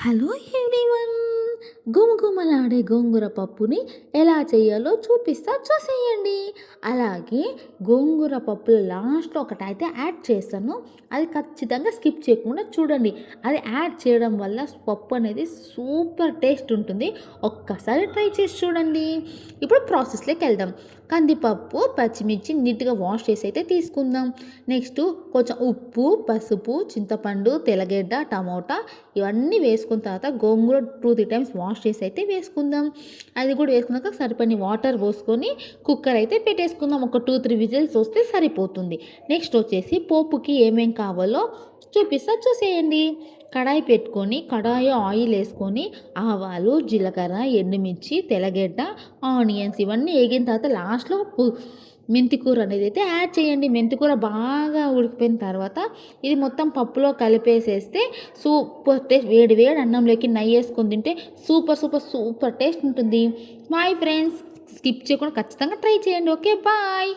Hello everyone, గుమగుమలాడే గోంగూర పప్పుని ఎలా చేయాలో చూసేయండి. అలాగే గోంగూర పప్పులో లాస్ట్లో ఒకటైతే యాడ్ చేస్తాను, అది ఖచ్చితంగా స్కిప్ చేయకుండా చూడండి. అది యాడ్ చేయడం వల్ల పప్పు అనేది సూపర్ టేస్ట్ ఉంటుంది. ఒక్కసారి ట్రై చేసి చూడండి. ఇప్పుడు ప్రాసెస్లోకి వెళ్దాం. కందిపప్పు, పచ్చిమిర్చి నీట్గా వాష్ చేసి అయితే తీసుకుందాం. నెక్స్ట్ కొంచెం ఉప్పు, పసుపు, చింతపండు, తెల్లగడ్డ, టమోటా ఇవన్నీ వేసుకున్న తర్వాత గోంగూర 2-3 టైమ్స్ వాష్ చేసి అయితే వేసుకుందాం. అది కూడా వేసుకున్నాక సరిపడిన వాటర్ పోసుకొని కుక్కర్ అయితే పెట్టేసుకుందాం. ఒక 2-3 విజిల్స్ వస్తే సరిపోతుంది. నెక్స్ట్ వచ్చేసి పోపుకి ఏమేం కావాలో చూసేయండి. కడాయి పెట్టుకొని కడాయి ఆయిల్ వేసుకొని ఆవాలు, జీలకర్ర, ఎండుమిర్చి, తెల్లగడ్డ, ఆనియన్స్ ఇవన్నీ వేగిన తర్వాత లాస్ట్లో మెంతికూర అనేది అయితే యాడ్ చేయండి. మెంతికూర బాగా ఉడికిపోయిన తర్వాత ఇది మొత్తం పప్పులో కలిపేసేస్తే సూపర్ టేస్ట్, వేడి వేడి అన్నంలోకి నెయ్యి వేసుకొని తింటే సూపర్ సూపర్ సూపర్ టేస్ట్ ఉంటుంది. బాయ్ ఫ్రెండ్స్, స్కిప్ చేయకుండా ఖచ్చితంగా ట్రై చేయండి. Okay bye.